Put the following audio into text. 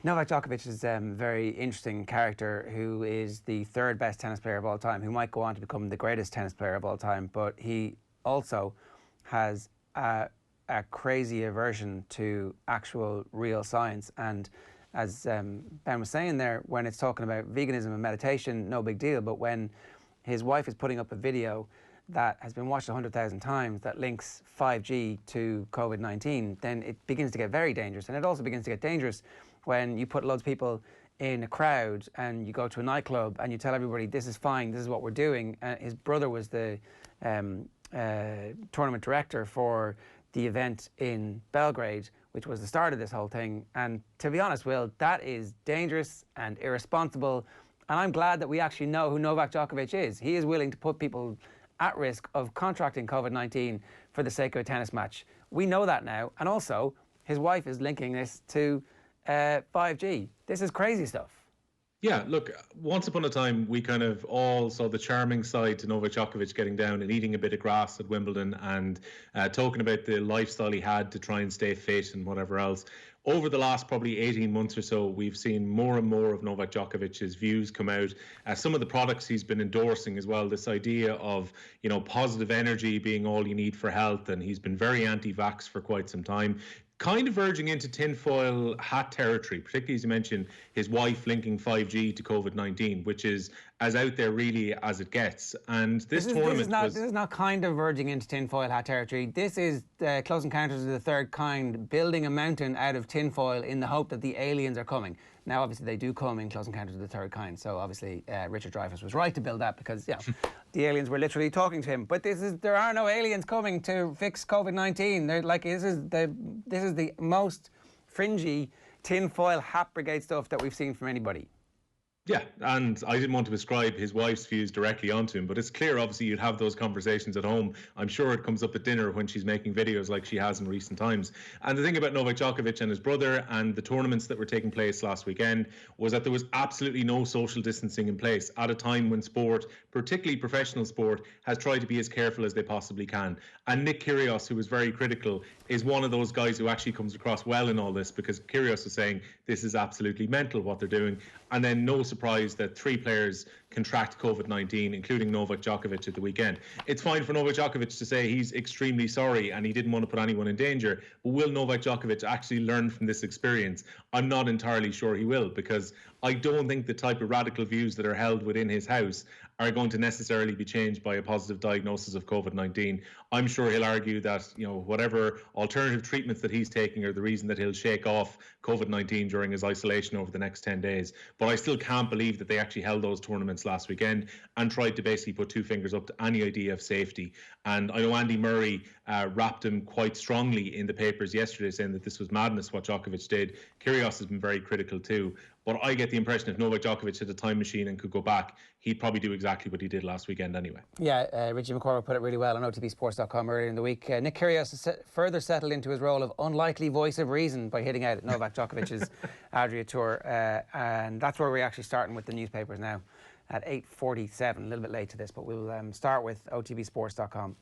Novak Djokovic is a very interesting character who is the third best tennis player of all time, who might go on to become the greatest tennis player of all time, but he also has a crazy aversion to actual real science. And as Ben was saying there, when it's talking about veganism and meditation, no big deal, but when his wife is putting up a video that has been watched 100,000 times that links 5G to COVID-19, then it begins to get very dangerous. And it also begins to get dangerous when you put loads of people in a crowd and you go to a nightclub and you tell everybody this is fine, this is what we're doing. His brother was the tournament director for the event in Belgrade, which was the start of this whole thing. And to be honest, Will, that is dangerous and irresponsible. And I'm glad that we actually know who Novak Djokovic is. He is willing to put people at risk of contracting COVID-19 for the sake of a tennis match. We know that now. And also, his wife is linking this to 5G. This is crazy stuff. Yeah, look, once upon a time, we kind of all saw the charming side to Novak Djokovic getting down and eating a bit of grass at Wimbledon and talking about the lifestyle he had to try and stay fit and whatever else. Over the last probably 18 months or so, we've seen more and more of Novak Djokovic's views come out. Some of the products he's been endorsing as well, this idea of, you know, positive energy being all you need for health. And he's been very anti-vax for quite some time. Kind of verging into tinfoil hat territory, particularly as you mentioned, his wife linking 5G to COVID-19, which is as out there really as it gets. And this is not kind of verging into tinfoil hat territory. This is Close Encounters of the Third Kind, building a mountain out of tinfoil in the hope that the aliens are coming. Now, obviously, they do come in Close Encounters of the Third Kind, so obviously Richard Dreyfuss was right to build that because, yeah, the aliens were literally talking to him. But there are no aliens coming to fix COVID-19. They're like, this is the most fringy tinfoil hat brigade stuff that we've seen from anybody. Yeah, and I didn't want to ascribe his wife's views directly onto him, but it's clear, obviously, you'd have those conversations at home. I'm sure it comes up at dinner when she's making videos like she has in recent times. And the thing about Novak Djokovic and his brother and the tournaments that were taking place last weekend was that there was absolutely no social distancing in place at a time when sport, particularly professional sport, has tried to be as careful as they possibly can. And Nick Kyrgios, who was very critical, is one of those guys who actually comes across well in all this, because Kyrgios is saying this is absolutely mental what they're doing. And then no surprise that 3 players contract COVID-19, including Novak Djokovic at the weekend. It's fine for Novak Djokovic to say he's extremely sorry and he didn't want to put anyone in danger, but will Novak Djokovic actually learn from this experience? I'm not entirely sure he will, because I don't think the type of radical views that are held within his house are going to necessarily be changed by a positive diagnosis of COVID-19. I'm sure he'll argue that, you know, whatever alternative treatments that he's taking are the reason that he'll shake off COVID-19 during his isolation over the next 10 days. But I still can't believe that they actually held those tournaments last weekend and tried to basically put 2 fingers up to any idea of safety. And I know Andy Murray wrapped him quite strongly in the papers yesterday, saying that this was madness what Djokovic did. Kyrgios has been very critical too. But I get the impression if Novak Djokovic had a time machine and could go back, he'd probably do exactly what he did last weekend anyway. Yeah, Richie McCormick put it really well on OTBsports.com earlier in the week. Nick Kyrgios has further settled into his role of unlikely voice of reason by hitting out at Novak Djokovic's Adria Tour. And that's where we're actually starting with the newspapers now at 8:47, a little bit late to this, but we'll start with OTBsports.com.